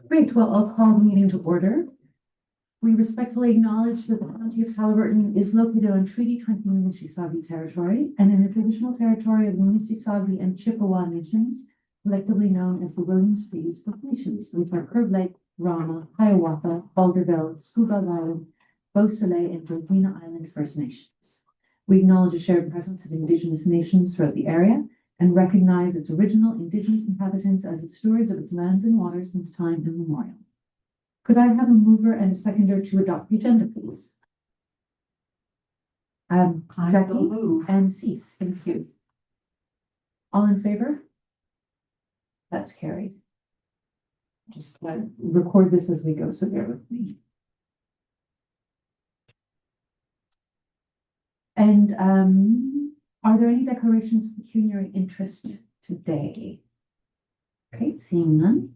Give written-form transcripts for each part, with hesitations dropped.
Great, well, I'll call the meeting to order. We respectfully acknowledge that the County of Haliburton is located on Treaty 20 Mississauga territory and in the traditional territory of the Mississauga and Chippewa nations, collectively known as the Williams Free First Nations, which are Curve Lake, Rama, Hiawatha, Alderville, Scuba Island, Beausoleil, and Georgina Island First Nations. We acknowledge the shared presence of Indigenous nations throughout the area and recognize its original Indigenous inhabitants as the stewards of its lands and waters since time immemorial. Could I have a mover and a seconder to adopt the agenda, please? I Becky so move. and Cease, thank you. All in favor? That's carried. Just record this as we go, so bear with me. And are there any declarations of pecuniary interest today? Okay, seeing none.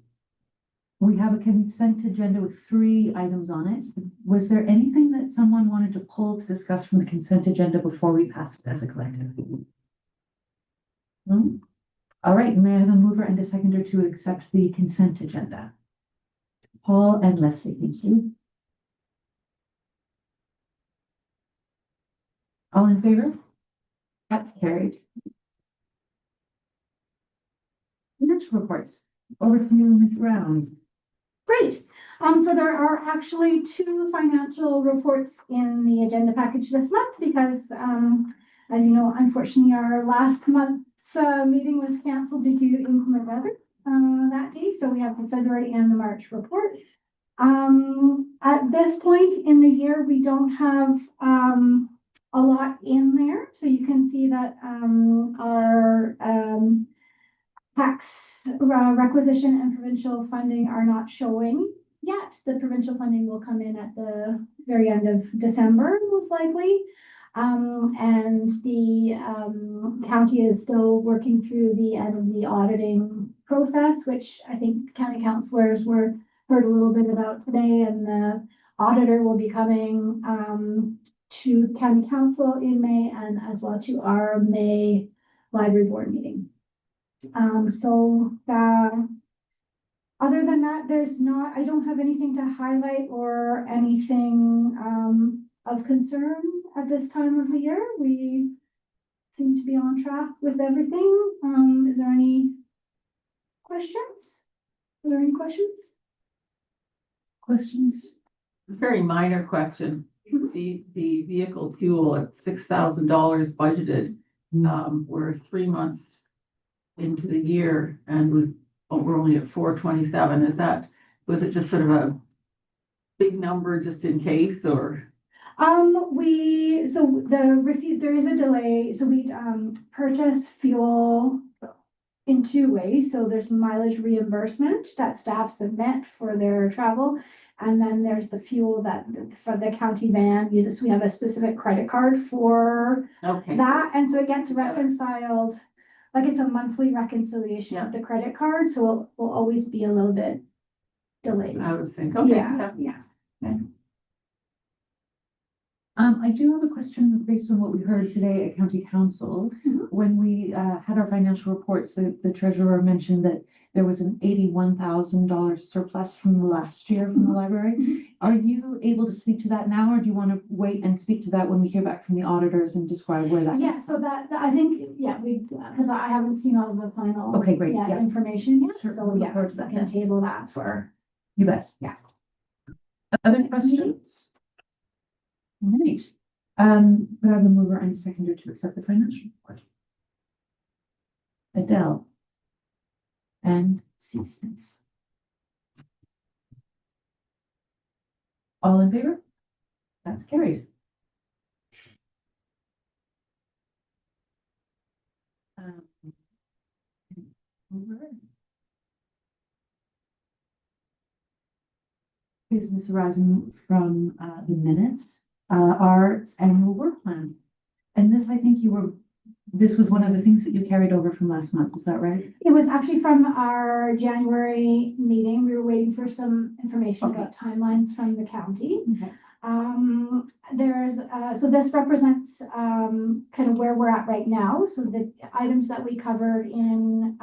We have a consent agenda with 3 items on it. Was there anything that someone wanted to pull to discuss from the consent agenda before we pass it as a collective? No? All right, may I have a mover and a seconder to accept the consent agenda? Paul and Leslie, thank you. All in favor? That's carried. Financial reports. Over to you, Ms. Brown. Great. So there are actually 2 financial reports in the agenda package this month because, as you know, unfortunately, our last month's meeting was canceled due to inclement weather that day. So we have the February and the March report. At this point in the year, we don't have a lot in there. So you can see that our tax requisition and provincial funding are not showing yet. The provincial funding will come in at the very end of December, most likely. And the county is still working through the end of the auditing process, which I think county councillors heard a little bit about today, and the auditor will be coming to county council in May and as well to our May library board meeting. Other than that, I don't have anything to highlight or anything of concern at this time of the year. We seem to be on track with everything. Is there any questions? Are there any questions? Questions? Very minor question. The vehicle fuel at $6,000 budgeted. We're 3 months into the year and we're only at 427. Was it just sort of a big number just in case, or? So the receipts, there is a delay. So we purchase fuel in 2 ways. So there's mileage reimbursement that staff submit for their travel. And then there's the fuel that for the county van uses. So we have a specific credit card for that. And so it gets reconciled, like it's a monthly reconciliation of the credit card. So it will always be a little bit delayed. I would think, okay. Yeah. Okay. I do have a question based on what we heard today at County Council. When we had our financial reports, the treasurer mentioned that there was an $81,000 surplus from the last year from the library. Are you able to speak to that now, or do you want to wait and speak to that when we hear back from the auditors and describe where that? Yeah, so that I think, because I haven't seen all of the final okay, great. Information yet. Sure. So yeah, I can table that for. You bet. Yeah. Other questions? All right. Could I have a mover and a seconder to accept the financial report? Adele and Cease. All in favor? That's carried. Business arising from the minutes, our annual work plan. And this, I think this was one of the things that you carried over from last month, is that right? It was actually from our January meeting. We were waiting for some information about timelines from the county. Okay. So this represents kind of where we're at right now. So the items that we covered in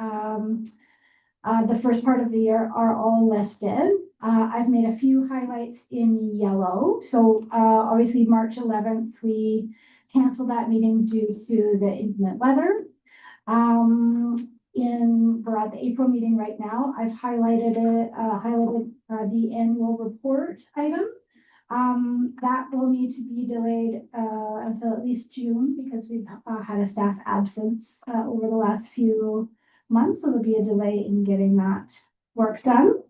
The first part of the year are all listed. I've made a few highlights in yellow. So obviously March 11th, we canceled that meeting due to the inclement weather. We're at the April meeting right now. I've highlighted the annual report item. That will need to be delayed until at least June because we've had a staff absence over the last few months. So there'll be a delay in getting that work done.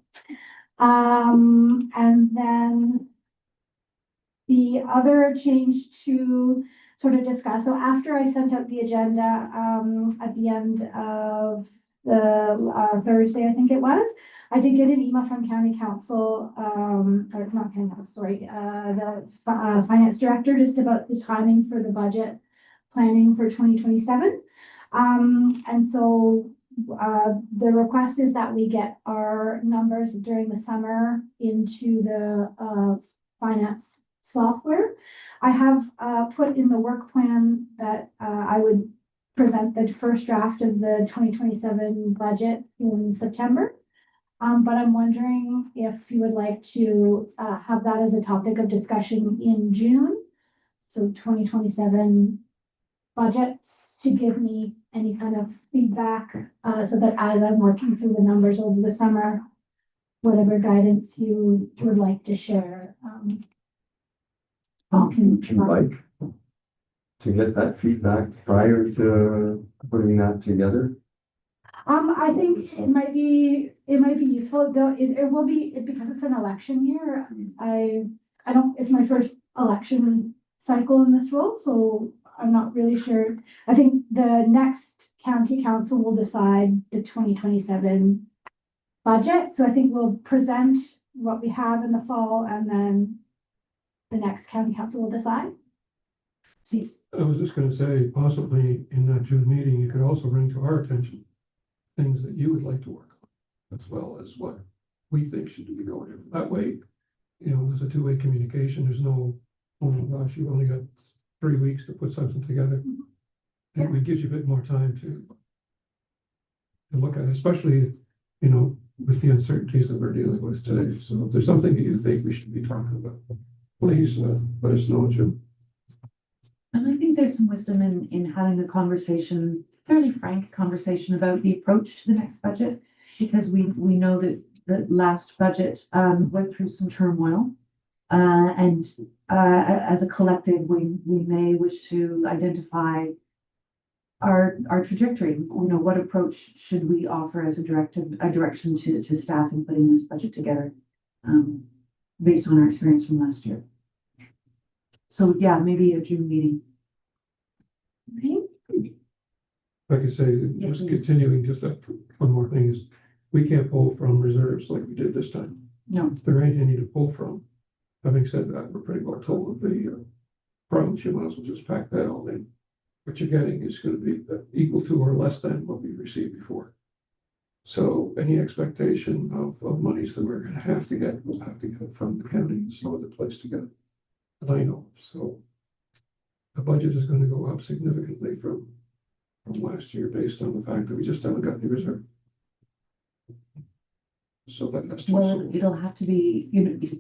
And then the other change to sort of discuss. So after I sent out the agenda at the end of the Thursday, I think it was, I did get an email from County Council, or not County Council, sorry, the Finance Director, just about the timing for the budget planning for 2027. And so the request is that we get our numbers during the summer into the finance software. I have put in the work plan that I would present the first draft of the 2027 budget in September. But I'm wondering if you would like to have that as a topic of discussion in June. So 2027 budgets to give me any kind of feedback so that as I'm working through the numbers over the summer, whatever guidance you would like to share. Would you like to get that feedback prior to putting that together? I think it might be useful, though it will be because it's an election year. It's my first election cycle in this role, so I'm not really sure. I think the next county council will decide the 2027 budget. So I think we'll present what we have in the fall and then the next county council will decide. I was just gonna say, possibly in that June meeting, you could also bring to our attention things that you would like to work on, as well as what we think should be going in. That way, there's a two-way communication. There's no, oh my gosh, you've only got 3 weeks to put something together. Yeah. It gives you a bit more time to look at it, especially, with the uncertainties that we're dealing with today. So if there's something that you think we should be talking about, please let us know, Jim. And I think there's some wisdom in having a conversation, fairly frank conversation about the approach to the next budget, because we know that the last budget went through some turmoil. And as a collective, we may wish to identify our trajectory. What approach should we offer as a direction to staff in putting this budget together, based on our experience from last year. So yeah, maybe a June meeting. Okay. Like I say, Yes, just please. continuing, just that one more thing is, we can't pull from reserves like we did this time. No. There ain't any to pull from. Having said that, we're pretty well told that the problems, you might as well just pack that all in. What you're getting is gonna be equal to or less than what we received before. So any expectation of monies that we're gonna have to get, we'll have to get from the county and some other place to get. And I know, so the budget is gonna go up significantly from last year based on the fact that we just haven't got the reserve. So that has to be Well, solved. it'll have to be,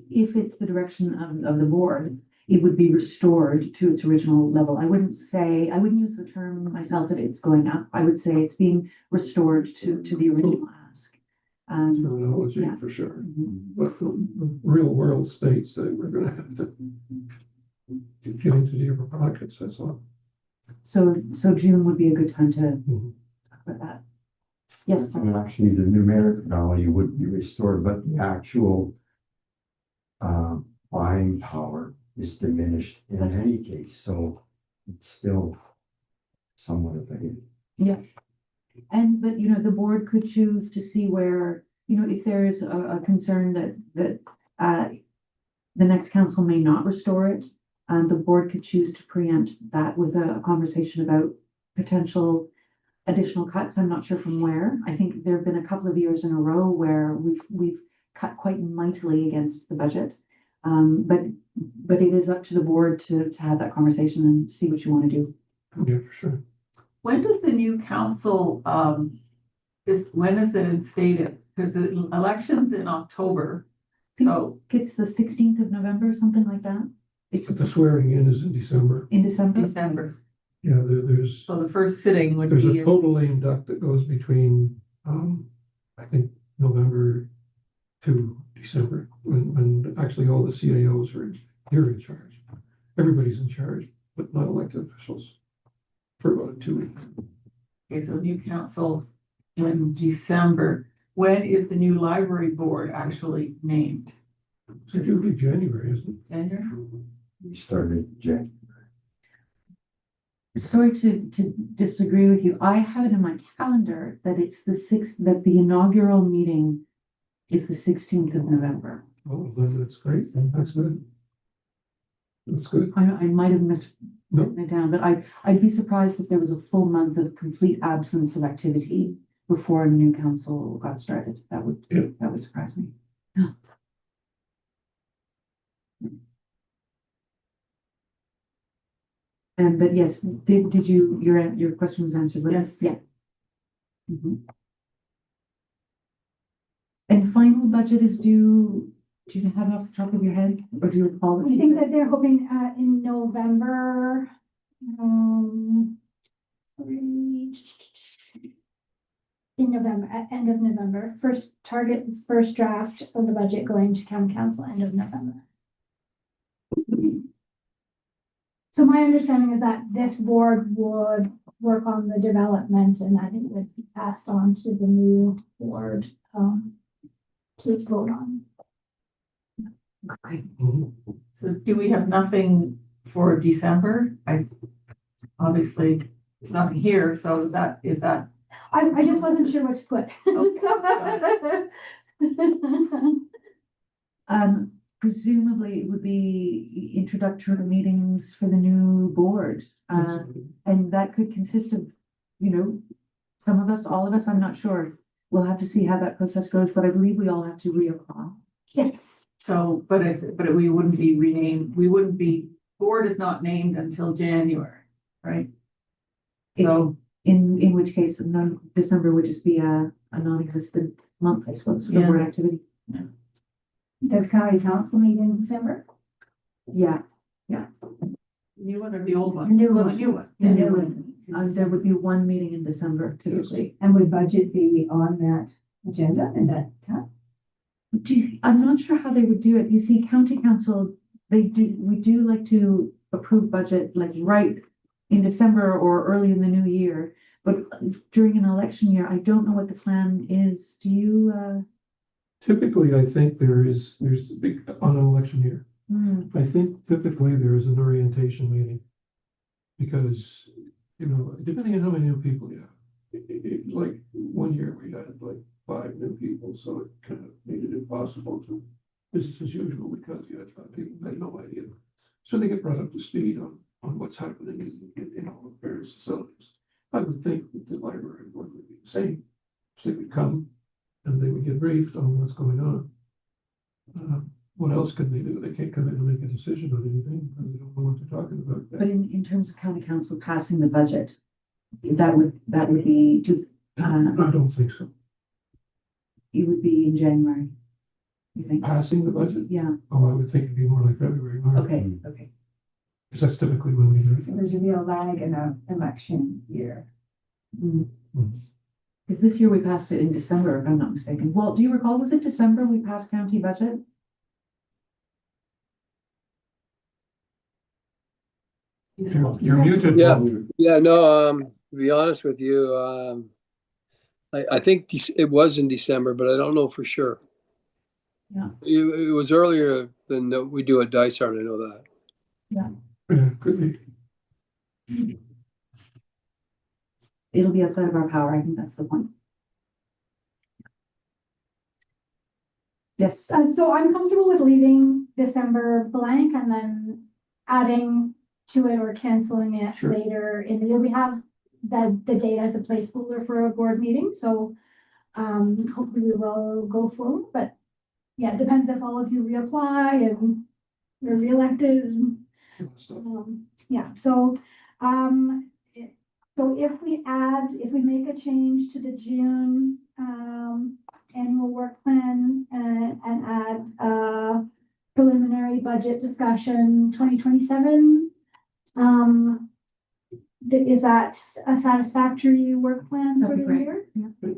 if it's the direction of the board, it would be restored to its original level. I wouldn't use the term myself that it's going up. I would say it's being restored to the original ask. Terminology yeah. for sure, Mhm. but the real world states that we're gonna have to get into deeper pockets, that's all. So June would be a good time to Mhm. talk about that. Yes, Tom? And actually, the numeric value would be restored, but the actual buying power is diminished in any case, so it's still somewhat of a. Yeah. But the board could choose to see where, if there's a concern that the next council may not restore it, the board could choose to preempt that with a conversation about potential additional cuts. I'm not sure from where. I think there have been a couple of years in a row where we've cut quite mightily against the budget. But it is up to the board to have that conversation and see what you want to do. Yeah, for sure. When does the new council when is it instated? Because the election's in October, so It's the 16th of November, something like that. It's But the swearing in is in December. in December. December. Yeah, there's, So the first sitting would there's be, a total lame duck that goes between, I think, November to December, when actually all the CAOs are, you're in charge. Everybody's in charge, but not elected officials for about 2 weeks. okay, so new council in December. When is the new library board actually named? It's usually January, isn't it? January? We started Jack. Sorry to disagree with you. I have it in my calendar that it's the 6th, that the inaugural meeting is the 16th of November. Oh, then that's great. That's good. That's good. I might have missed No. written it down, but I'd be surprised if there was a full month of complete absence of activity before a new council got started. That would surprise me. And but yes, did you, your question was answered? was it? Yes. Yeah. Mhm. And final budget is due, do you have it off the top of your head, or do you recall? what I you think said? that they're hoping in November. Sorry. In November, at end of November, first draft of the budget going to county council, end of November. So my understanding is that this board would work on the development and I think it would be passed on to the new board, to vote on. Okay. Mhm. So do we have nothing for December? Obviously, it's nothing here, so is that, I just wasn't sure what to put. Presumably it would be introductory meetings for the new board. And that could consist of, some of us, all of us, I'm not sure. We'll have to see how that process goes, but I believe we all have to reapply. Yes, so, but we wouldn't be renamed, board is not named until January, right? So, In which case, December would just be a non-existent month, I suppose, for Yeah. board activity. does county council meet in December? Yeah, new one or the old one? The new one. The new one. the Yeah. new one. There would be one meeting in December typically. And would budget be on that agenda in that time? I'm not sure how they would do it. You see, county council, we do like to approve budget like right in December or early in the new year. But during an election year, I don't know what the plan is. Do you, Typically, I think there's a big, on an election year, hmm, I think typically there is an orientation meeting. Because, depending on how many new people you have, like 1 year we had like 5 new people, so it kind of made it impossible to business as usual because you had 5 people who had no idea. So they get brought up to speed on what's happening in all the various facilities. I would think that the library board would be the same. So they would come and they would get briefed on what's going on. What else can they do? They can't come in and make a decision on anything because they don't know what they're talking about. but in terms of county council passing the budget, that would be just, I don't think so. it would be in January, you think? Passing the budget? Yeah, Oh, I would think it'd be more like February, March. okay, Mm. okay. Because that's typically when we do So it. there's a real lag in an election year. Because this year we passed it in December, if I'm not mistaken. Well, do you recall, was it December we passed county budget? You're muted. Yeah. Paul. Yeah, no, to be honest with you, I think it was in December, but I don't know for sure. Yeah. It was earlier than that we do at Dysart, I know that. Yeah, could be. It'll be outside of our power. I think that's the point. Yes, So I'm comfortable with leaving December blank and then adding to it or canceling it Sure. later in the year. We have the date as a placeholder for a board meeting, so hopefully we will go forward, but yeah, it depends if all of you reapply and you're reelected and So, yeah, so, So if we make a change to the June, annual work plan and add, preliminary budget discussion 2027, is that a satisfactory work plan for That'd the be year? great,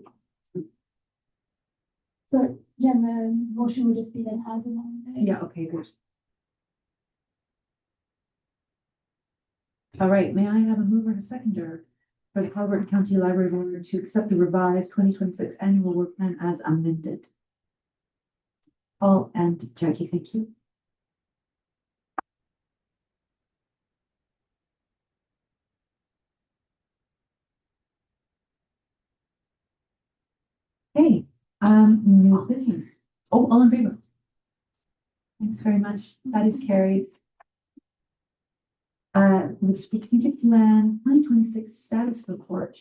So then the motion would just be then as amended. Yeah, okay, good. All right, may I have a mover and a seconder for the Haliburton County Library Board to accept the revised 2026 annual work plan as amended? Paul and Jackie, thank you. Hey, new business. Oh, all in favor? Thanks very much. That is carried. The strategic plan 2026 status report.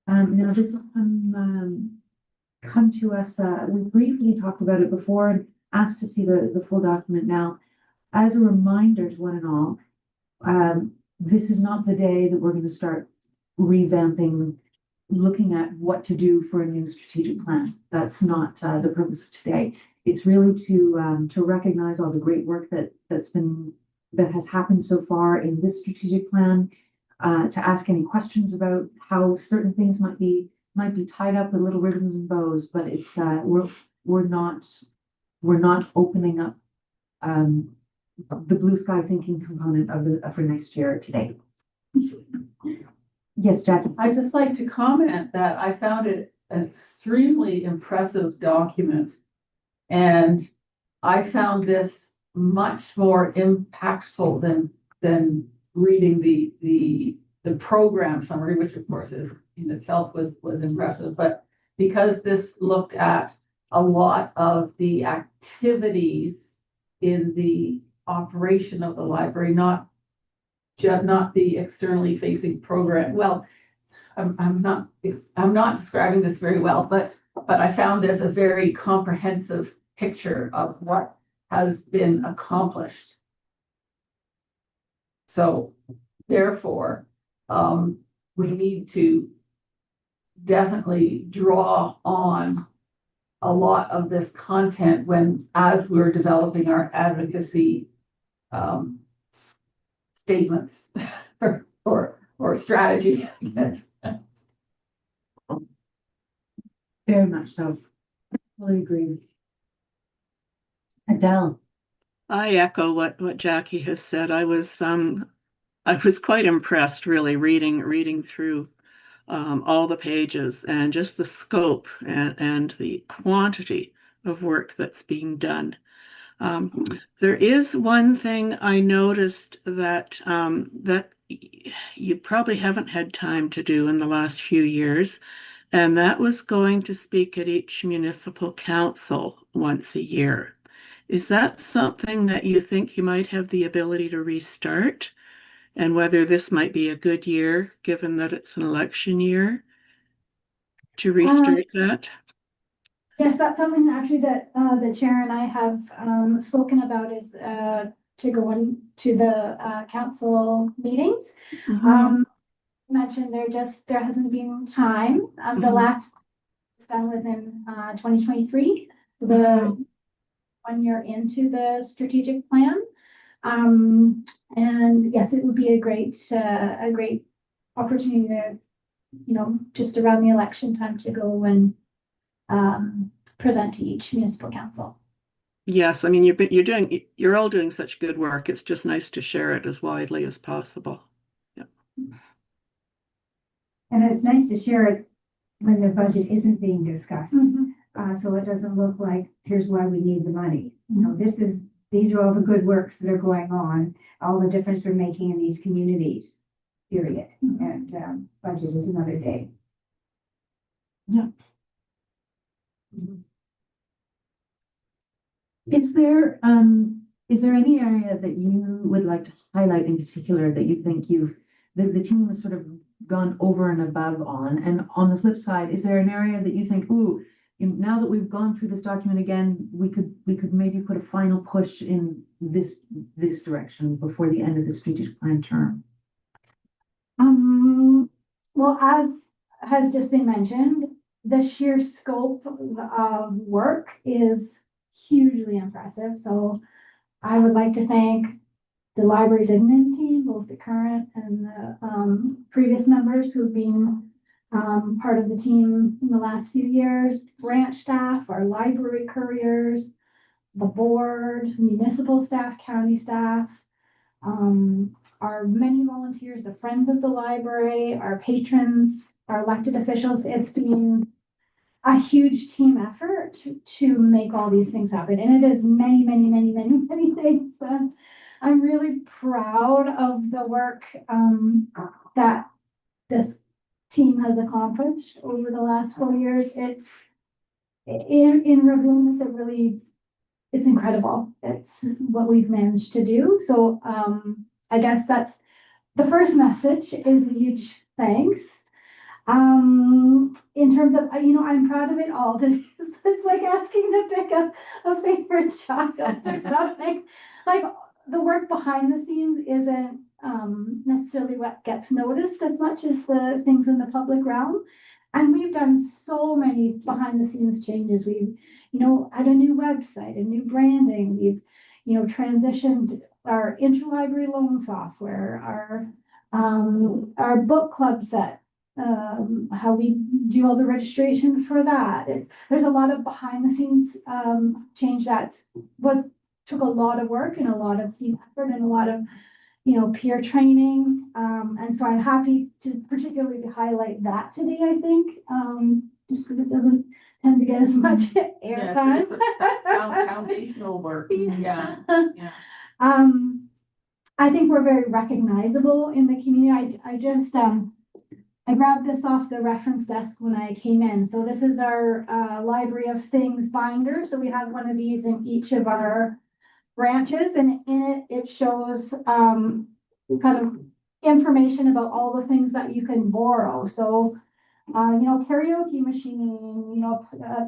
Now this will come to us, we briefly talked about it before and asked to see the full document. Now, as a reminder to one and all, this is not the day that we're going to start revamping, looking at what to do for a new strategic plan. That's not the purpose of today. It's really to recognize all the great work that has happened so far in this strategic plan, to ask any questions about how certain things might be tied up with little ribbons and bows, but it's we're not opening up the blue sky thinking component of for next year today. Yes, Jackie. I'd just like to comment that I found it an extremely impressive document. And I found this much more impactful than reading the program summary, which of course is in itself was impressive, but because this looked at a lot of the activities in the operation of the library, not the externally facing program. Well, I'm not describing this very well, but I found this a very comprehensive picture of what has been accomplished. So therefore, we need to definitely draw on a lot of this content as we're developing our advocacy statements or strategy, I guess. Very much so. Fully agree. Adele. I echo what Jackie has said. I was quite impressed, really, reading through all the pages and just the scope and the quantity of work that's being done. There is one thing I noticed that you probably haven't had time to do in the last few years, and that was going to speak at each municipal council once a year. Is that something that you think you might have the ability to restart? And whether this might be a good year, given that it's an election year, to restart that? Yes, that's something actually that the chair and I have spoken about, is to go into the council meetings. Mentioned there hasn't been time. The last done was in 2023. The 1 year into the strategic plan. And yes, it would be a great opportunity to, just around the election time, to go and present to each municipal council. Yes, I mean, you're all doing such good work. It's just nice to share it as widely as possible. Yeah. And it's nice to share it when the budget isn't being discussed. So it doesn't look like, here's why we need the money. These are all the good works that are going on, all the difference we're making in these communities, period. And budget is another day. Yeah. Is there any area that you would like to highlight in particular that you think the team has sort of gone over and above on? And on the flip side, is there an area that you think, ooh, now that we've gone through this document again, we could maybe put a final push in this direction before the end of the strategic plan term? Well, as has just been mentioned, the sheer scope of work is hugely impressive. So I would like to thank the library's admin team, both the current and the previous members who've been part of the team in the last few years, branch staff, our library couriers, the board, municipal staff, county staff, our many volunteers, the friends of the library, our patrons, our elected officials. It's been a huge team effort to make all these things happen. And it is many, many, many, many, many things. I'm really proud of the work that this team has accomplished over the last 4 years. It's in reviewing this, it's incredible. It's what we've managed to do. So I guess that's the first message is a huge thanks. In terms of, I'm proud of it all. It's like asking to pick a favorite child or something. Like the work behind the scenes isn't necessarily what gets noticed as much as the things in the public realm. And we've done so many behind the scenes changes. We've, had a new website, a new branding. We've, transitioned our interlibrary loan software, our book club set, how we do all the registration for that. There's a lot of behind the scenes change that's what took a lot of work and a lot of team effort and a lot of peer training. And so I'm happy to particularly highlight that today, I think, just because it doesn't tend to get as much airtime. Yes, foundational work. Yeah. I think we're very recognizable in the community. I grabbed this off the reference desk when I came in. So this is our Library of Things binder. So we have one of these in each of our branches, and in it shows kind of information about all the things that you can borrow. So karaoke machine,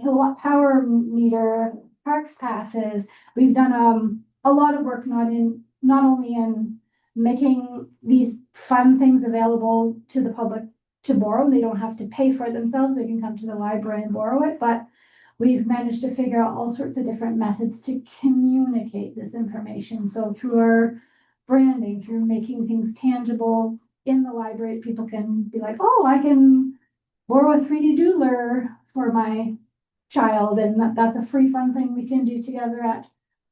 kilowatt power meter, parks passes. We've done a lot of work not only in making these fun things available to the public to borrow. They don't have to pay for it themselves. They can come to the library and borrow it, but we've managed to figure out all sorts of different methods to communicate this information. So through our branding, through making things tangible in the library, people can be like, oh, I can borrow a 3D doodler for my child, and that's a free fun thing we can do together at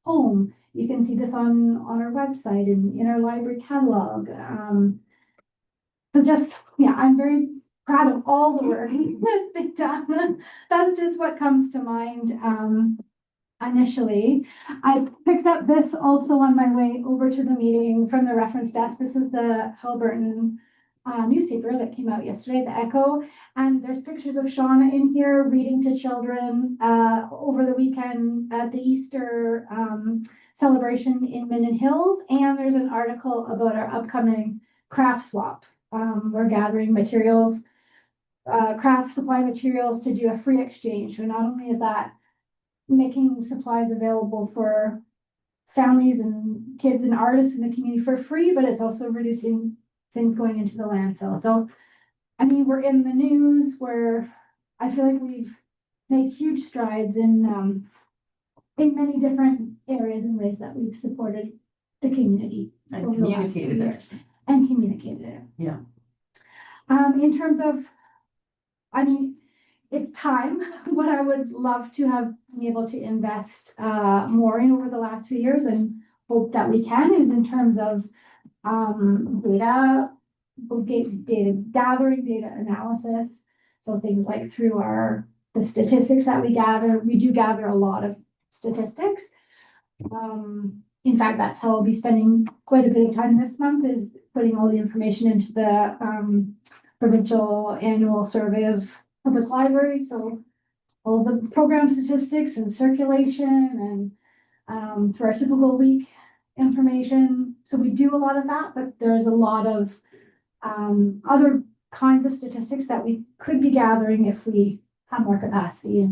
home. You can see this on our website and in our library catalog. So just, I'm very proud of all the work that's been done. That's just what comes to mind initially. I picked up this also on my way over to the meeting from the reference desk. This is the Haliburton newspaper that came out yesterday, the Echo, and there's pictures of Shauna in here reading to children over the weekend at the Easter celebration in Minden Hills, and there's an article about our upcoming craft swap. We're gathering materials, craft supply materials to do a free exchange. So not only is that making supplies available for families and kids and artists in the community for free, but it's also reducing things going into the landfill. So, we're in the news where I feel like we've made huge strides in many different areas and ways that we've supported the community And over the last few communicated it. years. And communicated it. Yeah. In terms of, it's time. What I would love to have been able to invest more in over the last few years, and hope that we can, is in terms of data gathering, data analysis. So things like through the statistics that we gather, we do gather a lot of statistics. In fact, that's how I'll be spending quite a bit of time this month, is putting all the information into the provincial annual survey of public libraries. So all the program statistics and circulation and for our typical week information. So we do a lot of that, but there's a lot of other kinds of statistics that we could be gathering if we have more capacity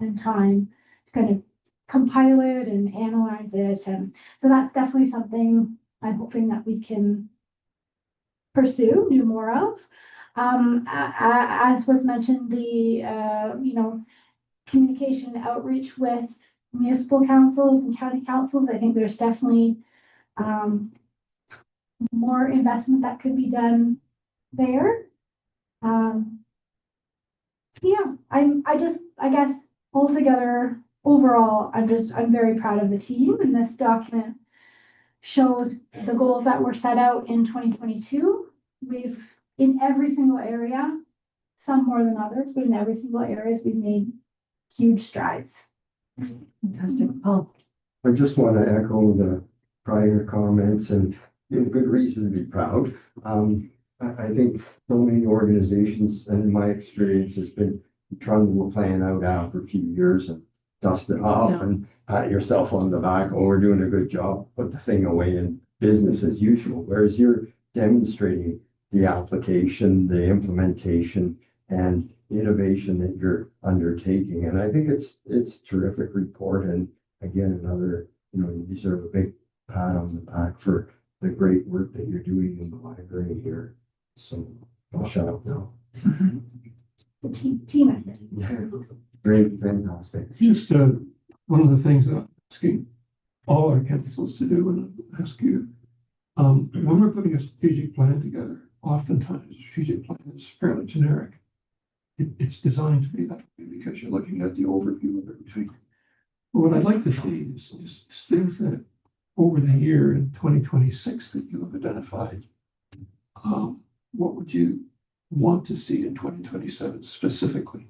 and time to kind of compile it and analyze it. And so that's definitely something I'm hoping that we can pursue, do more of. As was mentioned, the communication outreach with municipal councils and county councils, I think there's definitely more investment that could be done there. I guess altogether, overall, I'm very proud of the team, and this document shows the goals that were set out in 2022. We've, in every single area, some more than others, but in every single area, we've made huge strides. Fantastic. Paul? I just want to echo the prior comments, and you have good reason to be proud. I think so many organizations, and in my experience, has been trying to plan out after a few years and dust it off Yeah. and pat yourself on the back. Oh, we're doing a good job. Put the thing away in business as usual. Whereas you're demonstrating the application, the implementation, and innovation that you're undertaking. And I think it's a terrific report. And again, another, you deserve a big pat on the back for the great work that you're doing in the library here. So I'll shut up now. The team effort. Yeah, great, fantastic. Just one of the things that I'm asking all our councils to do, and I'll ask you, when we're putting a strategic plan together, oftentimes a strategic plan is fairly generic. It's designed to be that way because you're looking at the overview of everything. But what I'd like to see is things that over the year in 2026 that you have identified, what would you want to see in 2027 specifically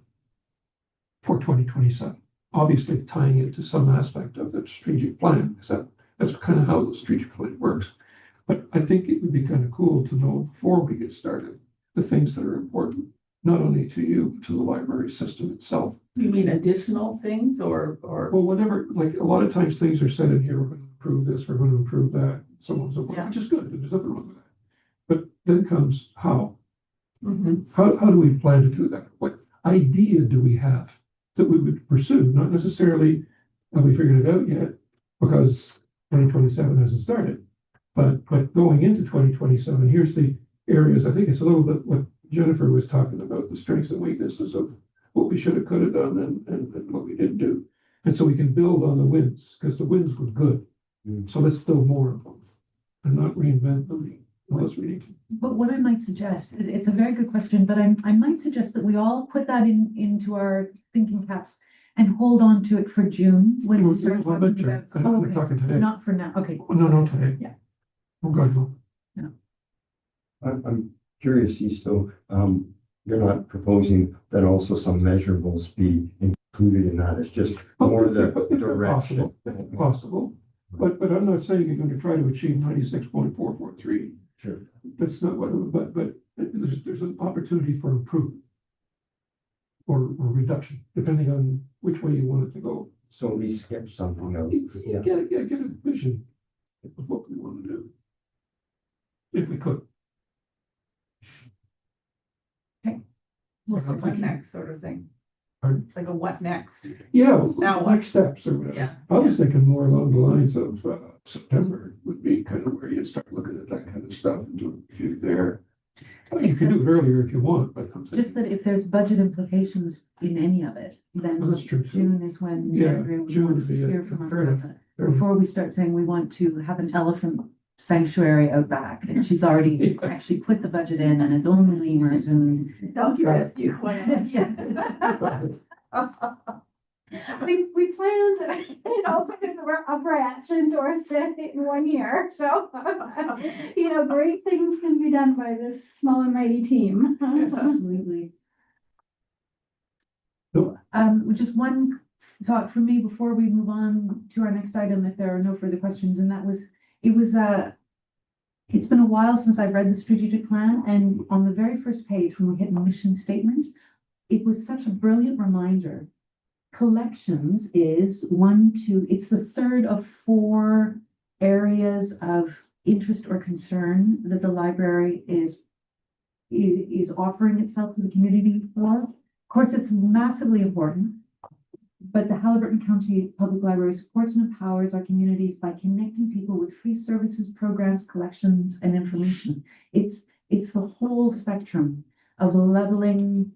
for 2027? Obviously tying it to some aspect of the strategic plan, because that's kind of how the strategic plan works. But I think it would be kind of cool to know before we get started, the things that are important, not only to you, but to the library system itself. You mean additional things or? Well, whatever, like a lot of times things are said in here, we're going to improve this, we're going to improve that, so on and so forth, Yeah. which is good, there's nothing wrong with that. But then comes how. Mhm. How do we plan to do that? What idea do we have that we would pursue? Not necessarily have we figured it out yet because 2027 hasn't started. But going into 2027, here's the areas. I think it's a little bit what Jennifer was talking about, the strengths and weaknesses of what we should have, could have done and what we didn't do. And so we can build on the wins because the wins were good. So let's build more of them and not reinvent them. But what I might suggest, it's a very good question, but I might suggest that we all put that into our thinking caps and hold on to it for June when we start talking about. Oh, okay. Talking today. Not for now. Okay. No, today. Yeah. Oh, God, no. I'm curious, Easto, you're not proposing that also some measurables be included in that. It's just more the direction. Possible. But I'm not saying you're going to try to achieve 96.443. Sure. That's not what, but there's an opportunity for improvement or reduction, depending on which way you want it to go. So at least sketch something out. Yeah. Get a vision of what we want to do. If we could. What's the what next sort of thing? Pardon? Like a what next? Yeah, Now what? next steps or whatever. Yeah. I was thinking more along the lines of September would be kind of where you start looking at that kind of stuff and doing a review there. You can do it earlier if you want, but I'm Just that if there's budget implications in any of it, then Well, that's true, too. June is when Yeah, everyone June would would be hear from us fair about enough. that. Before we start saying we want to have an elephant sanctuary out back, and she's already actually put the budget in, and it's only lemurs and. Donkey rescue. We planned, putting a branch in Dorset in 1 year, so, great things can be done by this small and mighty team. Absolutely. Nope. Just one thought from me before we move on to our next item, if there are no further questions, and that was, it's been a while since I've read the strategic plan, and on the very first page, when we hit mission statement, it was such a brilliant reminder. Collections is it's the third of 4 areas of interest or concern that the library is offering itself to the community for. Of course, it's massively important, but the Haliburton County Public Library supports and empowers our communities by connecting people with free services, programs, collections, and information. It's the whole spectrum of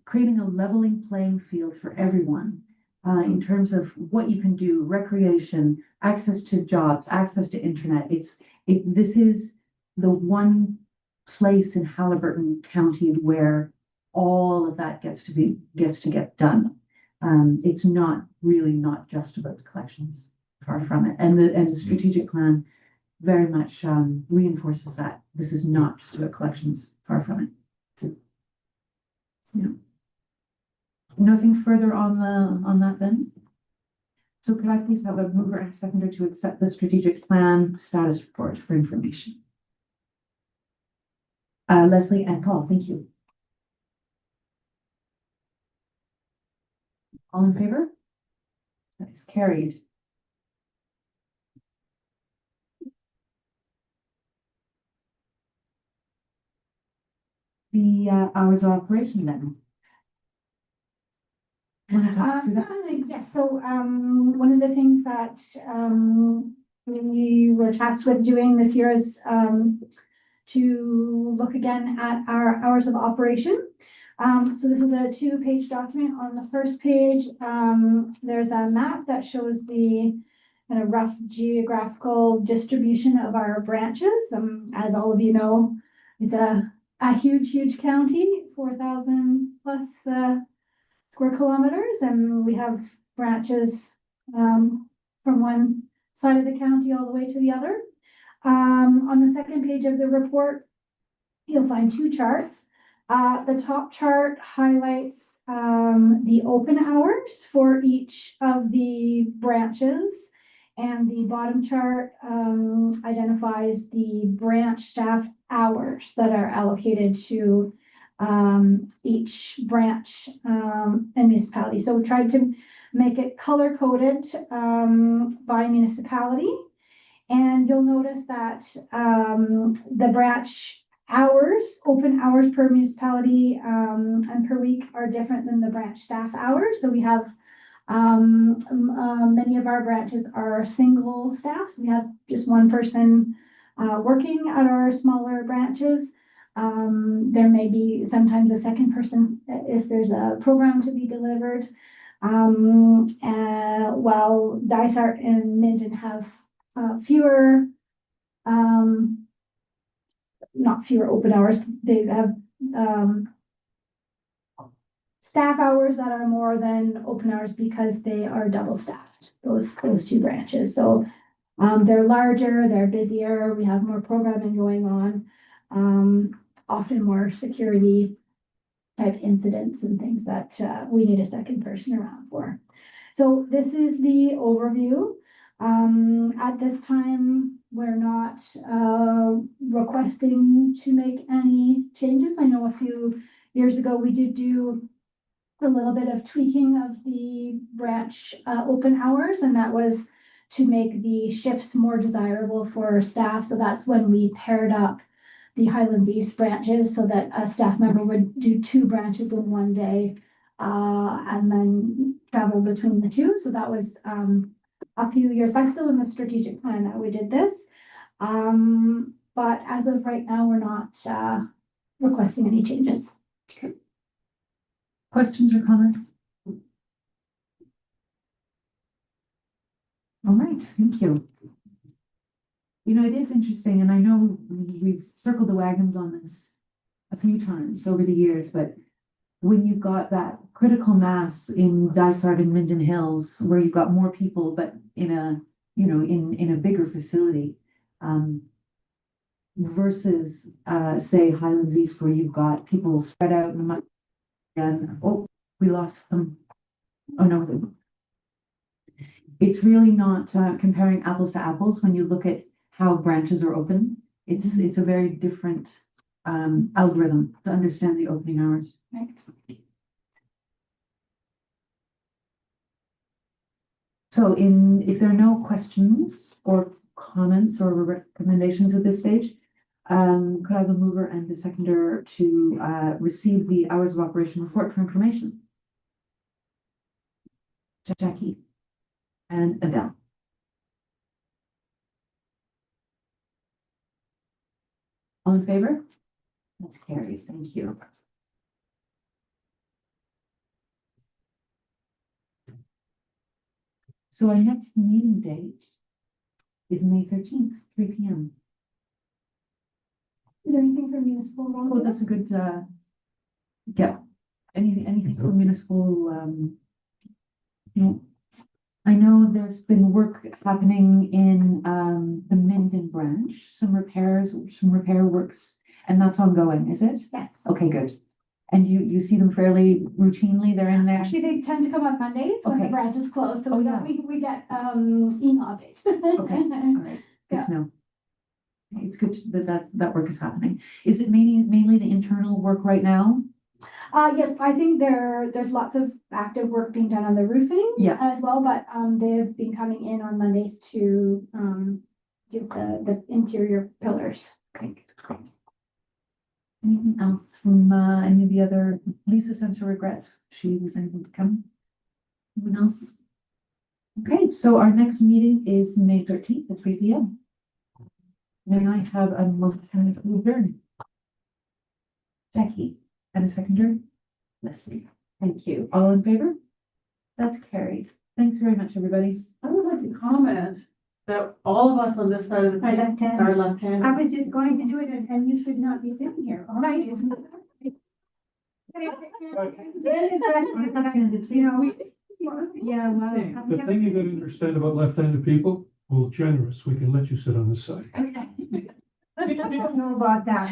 creating a leveling playing field for everyone. In terms of what you can do, recreation, access to jobs, access to internet. This is the one place in Haliburton County where all of that gets to get done. It's not just about the collections, far from it. And the strategic plan very much reinforces that. This is not just about collections, far from it. Yeah. Nothing further on that then? So could I please have a mover and a seconder to accept the strategic plan status report for information? Leslie and Paul, thank you. All in favor? That is carried. The hours of operation then. Want to talk us through that? Yes, so one of the things that we were tasked with doing this year is to look again at our hours of operation. So this is a 2-page document. On the first page, there's a map that shows the kind of rough geographical distribution of our branches. As all of you know, it's a huge county, 4,000 plus square kilometers, and we have branches from one side of the county all the way to the other. On the second page of the report, you'll find 2 charts. The top chart highlights the open hours for each of the branches, and the bottom chart identifies the branch staff hours that are allocated to each branch and municipality. So we tried to make it color coded by municipality, and you'll notice that the branch hours, open hours per municipality and per week are different than the branch staff hours. So we have many of our branches are single staffs. We have just one person working at our smaller branches. There may be sometimes a second person if there's a program to be delivered. While Dysart and Minden have fewer, not fewer open hours, they have staff hours that are more than open hours because they are double staffed, those 2 branches. So they're larger, they're busier, we have more programming going on. Often more security type incidents and things that we need a second person around for. So this is the overview. At this time, we're not requesting to make any changes. I know a few years ago we did do a little bit of tweaking of the branch open hours, and that was to make the shifts more desirable for staff. So that's when we paired up the Highlands East branches so that a staff member would do 2 branches in one day and then travel between the 2. So that was a few years back, still in the strategic plan that we did this. But as of right now, we're not requesting any changes. Okay. Questions or comments? All right, thank you. You know, it is interesting, and I know we've circled the wagons on this a few times over the years, but when you've got that critical mass in Dysart and Minden Hills, where you've got more people, but in a, in a bigger facility, versus, say, Highlands East, where you've got people spread out in the month, and, oh, we lost them. Oh, no. It's really not comparing apples to apples when you look at how branches are open. It's a very different algorithm to understand the opening hours. Right. So if there are no questions or comments or recommendations at this stage, could I have a mover and a seconder to receive the hours of operation report for information? Jackie and Adele. All in favor? That's carried. Thank you. So our next meeting date is May 13th, 3 p.m. Is there anything for municipal? Oh, that's a good, yeah, anything for municipal, you know, I know there's been work happening in, the Minden branch, some repair works, and that's ongoing, is it? Yes. Okay, good. And you see them fairly routinely, they're in there? Actually, they tend to come on Mondays when the Okay. branch is closed, so Oh, we yeah. we get, email updates. Okay, all right, good to know. It's good that work is happening. Is it mainly the internal work right now? Yes, I think there's lots of active work being done on the roofing. Yeah. As well, but, they've been coming in on Mondays to, do the interior pillars. Okay, great. Anything else from any of the other, Lisa sent her regrets. She was able to come. Anyone else? Okay, so our next meeting is May 13th at 3 p.m. May I have a motion to adjourn? Jackie, and a seconder? Leslie, thank you. All in favor? That's carried. Thanks very much, everybody. I would like to comment that all of us on this side of the Are table left-handed. are I left-handed. was just going to do it and you should not be sitting here. All right, isn't it? You know. Yeah, well. The thing you gotta understand about left-handed people, we're generous, we can let you sit on this side. I don't know about that.